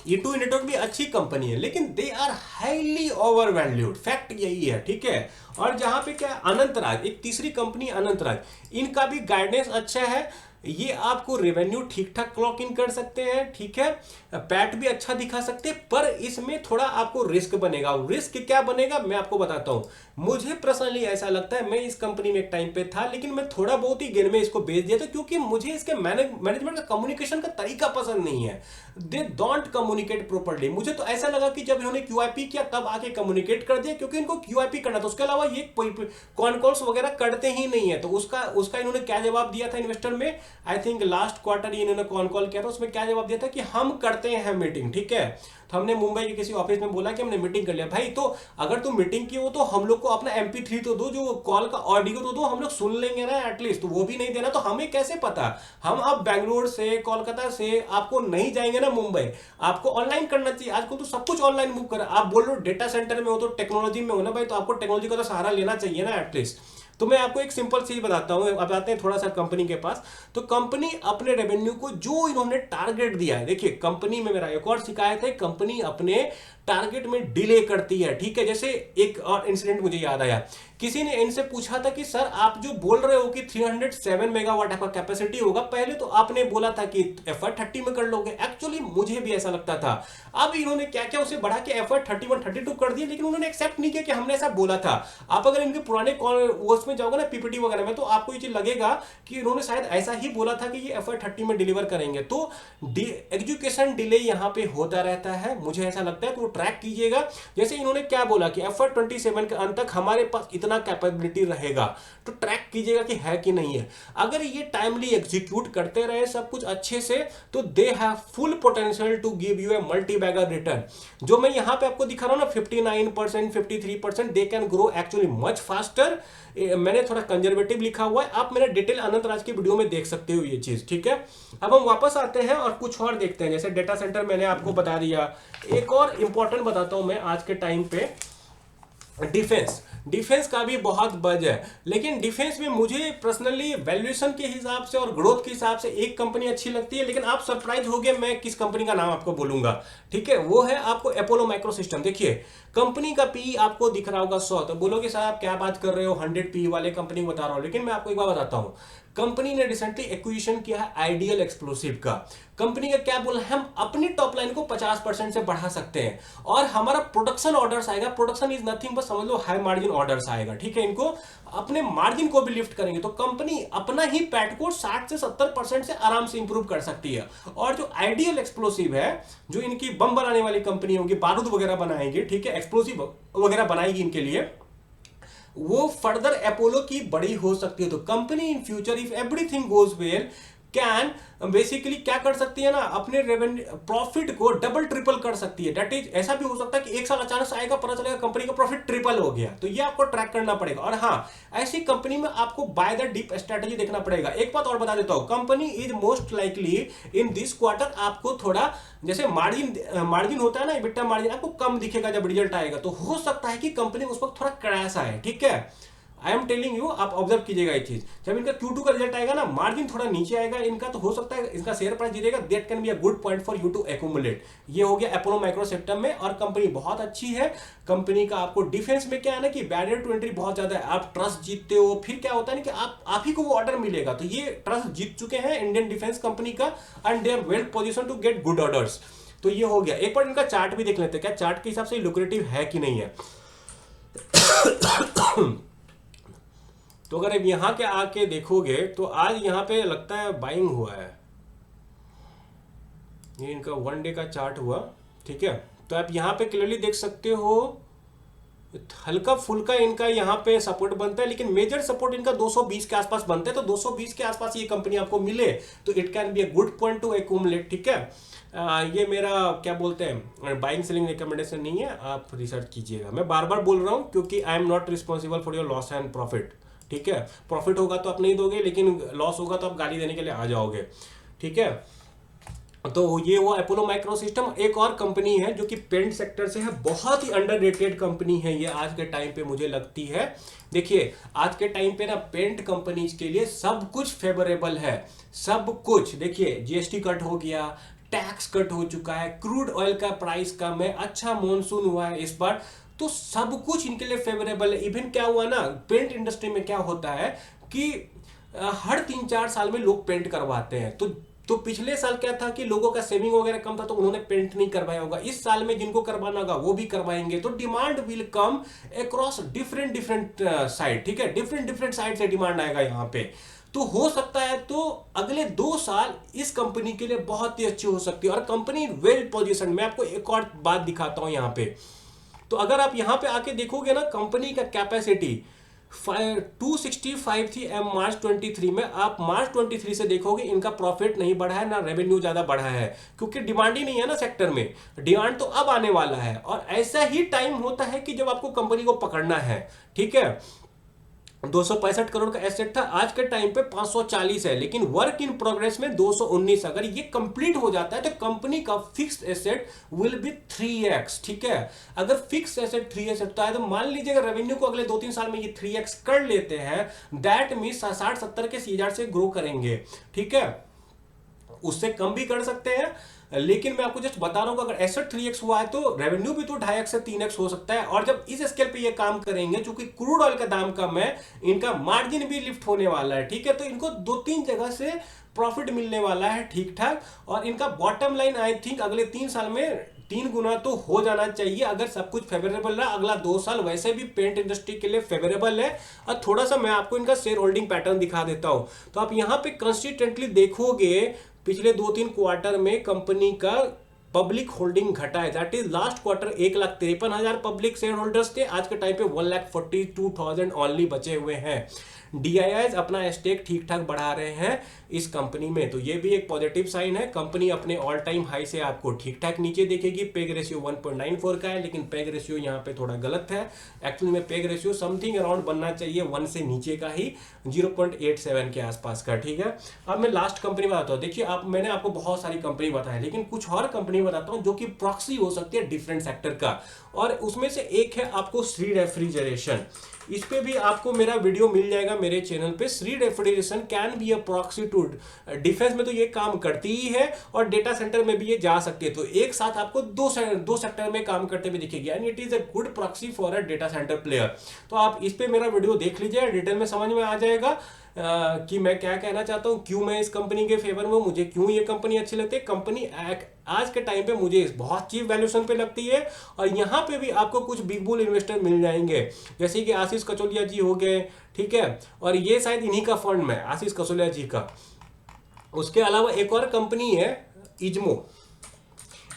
Speaker 1: E2 नेटवर्क भी अच्छी कंपनी है, लेकिन they are highly overvalued, fact यही है, ठीक है। और जहां पे क्या अनंतराज, एक तीसरी कंपनी अनंतराज, इनका भी गाइडेंस अच्छा है, ये आपको रेवेन्यू ठीक ठाक क्लॉक इन कर सकते हैं, ठीक है, पैट भी अच्छा दिखा सकते हैं, पर इसमें थोड़ा आपको रिस्क बनेगा। रिस्क क्या बनेगा मैं आपको बताता हूं। मुझे पर्सनली ऐसा लगता है, मैं इस कंपनी में एक टाइम पे था, लेकिन मैं थोड़ा बहुत ही गेन में इसको बेच दिया था, क्योंकि मुझे इसके मैनेजमेंट का कम्युनिकेशन का तरीका पसंद नहीं है। They don't communicate properly. मुझे तो ऐसा लगा कि जब इन्होंने QIP किया तब आके कम्युनिकेट कर दिया, क्योंकि इनको QIP करना था, उसके अलावा ये कॉन कॉल्स वगैरह करते ही नहीं है। तो उसका इन्होंने क्या जवाब दिया था इन्वेस्टर में, आई थिंक लास्ट क्वार्टर ही इन्होंने कॉन कॉल किया था, उसमें क्या जवाब दिया था कि हम करते हैं मीटिंग, ठीक है। तो हमने मुंबई के किसी ऑफिस में बोला कि हमने मीटिंग कर लिया। भाई तो अगर तुम मीटिंग की हो तो हम लोग को अपना MP3 तो दो, जो कॉल का ऑडियो तो दो, हम लोग सुन लेंगे ना एटलीस्ट। तो वो भी नहीं देना तो हमें कैसे पता। हम अब बैंगलोर से कोलकाता से आपको नहीं जाएंगे ना मुंबई, आपको ऑनलाइन करना चाहिए। आजकल तो सब कुछ ऑनलाइन मूव कर। आप बोल रहे हो डेटा सेंटर में हो तो टेक्नोलॉजी में हो ना भाई, तो आपको टेक्नोलॉजी का तो सहारा लेना चाहिए ना एटलीस्ट। तो मैं आपको एक सिंपल चीज बताता हूं। अब आते हैं थोड़ा सा कंपनी के पास। तो कंपनी अपने रेवेन्यू को जो इन्होंने टारगेट दिया है, देखिए कंपनी में मेरा एक और शिकायत है, कंपनी अपने टारगेट में डिले करती है, ठीक है। जैसे एक और इंसिडेंट मुझे याद आया, किसी ने इनसे पूछा था कि सर आप जो बोल रहे हो कि 307 मेगावाट आपका कैपेसिटी होगा, पहले तो आपने बोला था कि FY30 में कर लोगे। एक्चुअली मुझे भी ऐसा लगता था। अब इन्होंने क्या क्या उसे बढ़ा के FY31 32 कर दिया, लेकिन उन्होंने एक्सेप्ट नहीं किया कि हमने ऐसा बोला था। आप अगर इनके पुराने उसमें जाओगे ना PPT वगैरह में, तो आपको ये चीज लगेगा कि इन्होंने शायद ऐसा ही बोला था कि ये FY30 में डिलीवर करेंगे। तो एजुकेशन डिले यहां पे होता रहता है, मुझे ऐसा लगता है। तो ट्रैक कीजिएगा। जैसे इन्होंने क्या बोला कि FY27 के अंत तक हमारे पास इतना कैपेबिलिटी रहेगा, तो ट्रैक कीजिएगा कि है कि नहीं है। अगर ये टाइमली एग्जीक्यूट करते रहे सब कुछ अच्छे से, तो they have full potential to give you a multi bagger return. जो मैं यहां पे आपको दिखा रहा हूं ना, 59%, 53%, they can grow actually much faster. मैंने थोड़ा कंजर्वेटिव लिखा हुआ है, आप मेरा डिटेल अनंतराज की वीडियो में देख सकते हो ये चीज, ठीक है। अब हम वापस आते हैं और कुछ और देखते हैं। जैसे डेटा सेंटर मैंने आपको बता दिया, एक और इंपॉर्टेंट बताता हूं मैं आज के टाइम पे, डिफेंस का भी बहुत बज है। लेकिन डिफेंस में मुझे पर्सनली वैल्यूएशन के हिसाब से और ग्रोथ के हिसाब से एक कंपनी अच्छी लगती है, लेकिन आप सरप्राइज हो गए मैं किस कंपनी का नाम आपको बोलूंगा, ठीक है। वो है आपको अपोलो माइक्रोसिस्टम। देखिए कंपनी का पी आपको दिख रहा होगा 100, तो बोलोगे साहब क्या बात कर रहे हो, 100 पी वाले कंपनी बता रहा हूं। लेकिन मैं आपको एक बात बताता हूं, कंपनी ने रिसेंटली एक्विजिशन किया है आइडियल एक्सप्लोसिव का। कंपनी का क्या बोला है, हम अपनी टॉप लाइन को 50% से बढ़ा सकते हैं, और हमारा प्रोडक्शन ऑर्डर्स आएगा। प्रोडक्शन इज नथिंग बस समझ लो हाई मार्जिन ऑर्डर्स आएगा, ठीक है। इनको अपने मार्जिन को भी लिफ्ट करेंगे, तो कंपनी अपना ही पैट को 60 से 70% से आराम से इंप्रूव कर सकती है। और जो आइडियल एक्सप्लोसिव है, जो इनकी बम बनाने वाली कंपनी होगी, बारूद वगैरह बनाएंगे, ठीक है, एक्सप्लोसिव वगैरह बनाएगी इनके लिए, वो फर्दर अपोलो की बड़ी हो सकती है। तो company in future if everything goes well can basically क्या कर सकती है ना, अपने रेवेन्यू प्रॉफिट को डबल ट्रिपल कर सकती है। दैट इज, ऐसा भी हो सकता है कि एक साल अचानक से आएगा, पता चलेगा कंपनी का प्रॉफिट ट्रिपल हो गया, तो ये आपको ट्रैक करना पड़ेगा। और हाँ, ऐसी कंपनी में आपको बाय द डीप स्ट्रेटेजी देखना पड़ेगा। एक बात और बता देता हूं, company is most likely in this quarter आपको थोड़ा जैसे मार्जिन होता है ना, EBITDA मार्जिन आपको कम दिखेगा जब रिजल्ट आएगा, तो हो सकता है कि कंपनी उस वक्त थोड़ा क्रैश आए, ठीक है। आई एम टेलिंग यू, आप ऑब्जर्व कीजिएगा ये चीज। जब इनका Q2 का रिजल्ट आएगा ना, मार्जिन थोड़ा नीचे आएगा इनका, तो हो सकता है इनका शेयर प्राइस गिरेगा। That can be a good point for you to accumulate. ये हो गया अपोलो माइक्रो सिस्टम में, और कंपनी बहुत अच्छी है। कंपनी का आपको डिफेंस में क्या है ना कि बैरियर टू एंट्री बहुत ज्यादा है, आप ट्रस्ट जीतते हो, फिर क्या होता है ना कि आप ही को वो ऑर्डर मिलेगा, तो ये ट्रस्ट जीत चुके हैं इंडियन डिफेंस कंपनी का, and they are well position to get good orders. तो ये हो गया। एक बार इनका चार्ट भी देख लेते हैं, क्या चार्ट के हिसाब से लुक्रेटिव है कि नहीं है। तो अगर आप यहां के आके देखोगे तो आज यहां पे लगता है बाइंग हुआ है। ये इनका 1 डे का चार्ट हुआ, ठीक है। तो आप यहां पे क्लियरली देख सकते हो, हल्का फुल्का इनका यहाँ पे सपोर्ट बनता है, लेकिन मेजर सपोर्ट इनका 220 के आसपास बनता है। तो 220 के आसपास ये कंपनी आपको मिले तो it can be a good point two accumulate, ठीक है। ये मेरा क्या बोलते हैं बाइंग सेलिंग रिकमेंडेशन नहीं है, आप रिसर्च कीजिएगा। मैं बार बार बोल रहा हूँ क्योंकि I am not responsible for your loss and profit, ठीक है। प्रॉफिट होगा तो आप नहीं दोगे, लेकिन लॉस होगा तो आप गाली देने के लिए आ जाओगे, ठीक है। तो ये वो अपोलो माइक्रो सिस्टम। एक और कंपनी है जो कि पेंट सेक्टर से है, बहुत ही अंडररेटेड कंपनी है ये आज के टाइम पे मुझे लगती है। देखिए आज के टाइम पे ना पेंट कंपनीज के लिए सब कुछ फेवरेबल है, सब कुछ। देखिए जीएसटी कट हो गया, टैक्स कट हो चुका है, क्रूड ऑयल का प्राइस कम है, अच्छा मॉनसून हुआ है इस बार, तो सब कुछ इनके लिए फेवरेबल है। इवन क्या हुआ ना, पेंट इंडस्ट्री में क्या होता है कि हर 3-4 साल में लोग पेंट करवाते हैं। तो पिछले साल क्या था कि लोगों का सेविंग वगैरह कम था, तो उन्होंने पेंट नहीं करवाया होगा। इस साल में जिनको करवाना होगा वो भी करवाएंगे, तो demand will come across different side, ठीक है। डिफरेंट साइड से डिमांड आएगा यहाँ पे। तो हो सकता है तो अगले 2 साल इस कंपनी के लिए बहुत ही अच्छी हो सकती है, और कंपनी वेल पोजीशन। मैं आपको एक और बात दिखाता हूं यहाँ पे। तो अगर आप यहाँ पे आके देखोगे ना, कंपनी का कैपेसिटी 265 थी मार्च 23 में। आप मार्च 23 से देखोगे इनका प्रॉफिट नहीं बढ़ा है, ना रेवेन्यू ज्यादा बढ़ा है, क्योंकि डिमांड ही नहीं है ना सेक्टर में। डिमांड तो अब आने वाला है, और ऐसा ही टाइम होता है कि जब आपको कंपनी को पकड़ना है, ठीक है। 265 करोड़ का एसेट था, आज के टाइम पे 540 है, लेकिन वर्क इन प्रोग्रेस में 219। अगर ये कंप्लीट हो जाता है तो कंपनी का fixed asset will be 3x, ठीक है। अगर फिक्स्ड एसेट 3x होता है तो मान लीजिए अगर रेवेन्यू को अगले 2-3 साल में ये 3x कर लेते हैं, दैट मीन 60-70 के CAGR से ग्रो करेंगे, ठीक है। उससे कम भी कर सकते हैं, लेकिन मैं आपको जस्ट बता रहा हूं कि अगर एसेट 3x हुआ है तो रेवेन्यू भी तो 2.5x से 3x हो सकता है। और जब इस स्केल पे ये काम करेंगे, चूंकि क्रूड ऑयल का दाम कम है, इनका मार्जिन भी लिफ्ट होने वाला है, ठीक है। तो इनको 2-3 जगह से प्रॉफिट मिलने वाला है ठीक ठाक, और इनका बॉटम लाइन आई थिंक अगले 3 साल में 3 गुना तो हो जाना चाहिए, अगर सब कुछ फेवरेबल रहा। अगला 2 साल वैसे भी पेंट इंडस्ट्री के लिए फेवरेबल है। और थोड़ा सा मैं आपको इनका शेयर होल्डिंग पैटर्न दिखा देता हूं। तो आप यहां पे कंसिस्टेंटली देखोगे पिछले 2-3 क्वार्टर में कंपनी का पब्लिक होल्डिंग घटा है। That is last quarter 1,53,000 public share holders थे, आज के टाइम पे 1,42,000 ओनली बचे हुए हैं। DIIs अपना स्टेक ठीक ठाक बढ़ा रहे हैं इस कंपनी में, तो ये भी एक पॉजिटिव साइन है। कंपनी अपने ऑल टाइम हाई से आपको ठीक ठाक नीचे देखेगी। पेग रेशियो 1.94 का है, लेकिन पेग रेशियो यहाँ पे थोड़ा गलत है। एक्चुअली में पेग रेशियो समथिंग अराउंड बनना चाहिए 1 से नीचे का ही, 0.87 के आसपास का, ठीक है। अब मैं लास्ट कंपनी बताता हूँ। देखिए मैंने आपको बहुत सारी कंपनी बताया, लेकिन कुछ और कंपनी बताता हूँ जो कि प्रॉक्सी हो सकती है डिफरेंट सेक्टर का, और उसमें से एक है आपको श्री रेफ्रिजरेशन। इस पे भी आपको मेरा वीडियो मिल जाएगा मेरे चैनल पे। Shri refrigeration can be a proxy to defence में, तो ये काम करती ही है, और डेटा सेंटर में भी ये जा सकती है। तो एक साथ आपको दो सेक्टर में काम करते हुए दिखेगी, and it is a good proxy for a data centre player. तो आप इस पे मेरा वीडियो देख लीजिए, डिटेल में समझ में आ जाएगा कि मैं क्या कहना चाहता हूँ, क्यों मैं इस कंपनी के फेवर में, मुझे क्यों ये कंपनी अच्छी लगती है। कंपनी आज के टाइम पे मुझे बहुत चीप वैल्यूएशन पे लगती है, और यहाँ पे भी आपको कुछ बिग बुल इन्वेस्टर मिल जाएंगे, जैसे कि आशीष कचौलिया जी हो गए, ठीक है। और ये शायद इन्हीं का फंड में, आशीष कचौलिया जी का। उसके अलावा एक और कंपनी है इज्मो,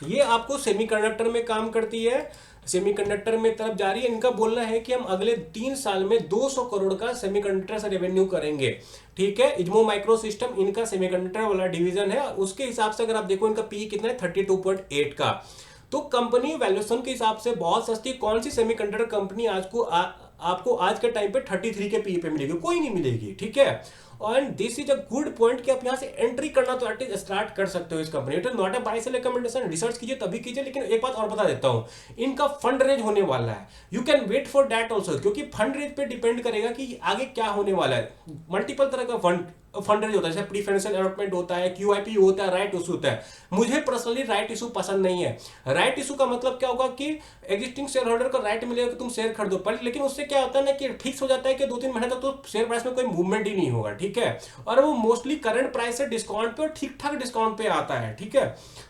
Speaker 1: ये आपको सेमीकंडक्टर में काम करती है। सेमीकंडक्टर में तरफ जा रही है। इनका बोलना है कि हम अगले 3 साल में 200 करोड़ का सेमीकंडक्टर से रेवेन्यू करेंगे। ठीक है, इज्मो माइक्रो सिस्टम इनका सेमीकंडक्टर वाला डिवीजन है। उसके हिसाब से अगर आप देखो इनका पी कितना है 32.8 का। तो कंपनी वैल्यूएशन के हिसाब से बहुत सस्ती। कौन सी सेमीकंडक्टर कंपनी आपको आज के टाइम पे 33 के पी पे मिलेगी? कोई नहीं मिलेगी। ठीक है, and this is a good point कि आप यहां से एंट्री करना तो एटलीस्ट स्टार्ट कर सकते हो इस कंपनी। It is not a buy sell recommendation, research कीजिए तभी कीजिए। लेकिन एक बात और बता देता हूं, इनका फंड रेज होने वाला है। You can wait for that also, क्योंकि फंड रेज पे डिपेंड करेगा कि आगे क्या होने वाला है। मल्टीपल तरह का फंड रेज होता है, जैसे प्रीफरेंशियल अलॉटमेंट होता है, क्यूआईपी होता है, राइट इशू होता है। मुझे पर्सनली राइट इशू पसंद नहीं है। राइट इशू का मतलब क्या होगा कि एग्जिस्टिंग शेयर होल्डर को राइट मिलेगा कि तुम शेयर खरीदो, पर लेकिन उससे क्या होता है ना कि फिक्स हो जाता है कि 2-3 महीने तक तो शेयर प्राइस में कोई मूवमेंट ही नहीं होगा। ठीक है, और वो मोस्टली करंट प्राइस से डिस्काउंट पे और ठीक ठाक डिस्काउंट पे आता है। ठीक है,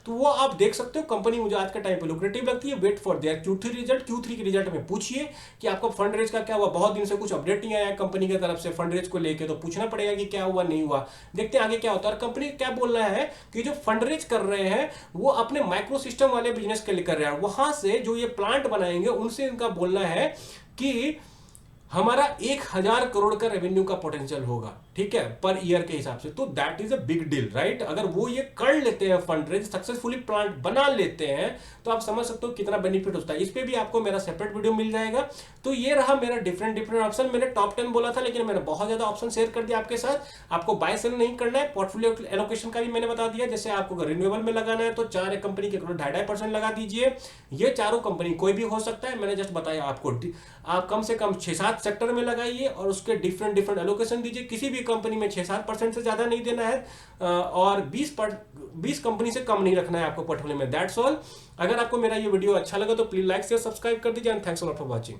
Speaker 1: तो वो आप देख सकते हो। कंपनी मुझे आज के टाइम पे लुक्रेटिव लगती है। Wait for their Q3 result. Q3 के रिजल्ट में पूछिए कि आपका फंड रेज का क्या हुआ। बहुत दिन से कुछ अपडेट नहीं आया कंपनी की तरफ से फंड रेज को लेके, तो पूछना पड़ेगा कि क्या हुआ नहीं हुआ। देखते हैं आगे क्या होता है। और कंपनी क्या बोल रहा है कि जो फंड रेज कर रहे हैं वो अपने माइक्रो सिस्टम वाले बिजनेस के लिए कर रहे हैं। वहां से जो ये प्लांट बनाएंगे उनसे इनका बोलना है कि हमारा 1000 करोड़ का रेवेन्यू का पोटेंशियल होगा। ठीक है, पर ईयर के हिसाब से। तो that is a big deal, right. अगर वो ये कर लेते हैं, फंड रेज सक्सेसफुली प्लांट बना लेते हैं, तो आप समझ सकते हो कितना बेनिफिट होता है। इस पे भी आपको मेरा सेपरेट वीडियो मिल जाएगा। तो ये रहा मेरा डिफरेंट ऑप्शन। मैंने टॉप 10 बोला था, लेकिन मैंने बहुत ज्यादा ऑप्शन शेयर कर दिया आपके साथ। आपको बाय सेल नहीं करना है। पोर्टफोलियो एलोकेशन का भी मैंने बता दिया। जैसे आपको रिन्यूएबल में लगाना है तो 4 कंपनी के 2.5% लगा दीजिए। ये चारों कंपनी कोई भी हो सकता है, मैंने जस्ट बताया आपको। आप कम से कम 6-7 सेक्टर में लगाइए और उसके डिफरेंट एलोकेशन दीजिए। किसी भी कंपनी में 6-7% से ज्यादा नहीं देना है और 20 कंपनी से कम नहीं रखना है आपको पोर्टफोलियो में। That's all. अगर आपको मेरा ये वीडियो अच्छा लगा तो प्लीज लाइक शेयर सब्सक्राइब कर दीजिए। And thanks a lot for watching.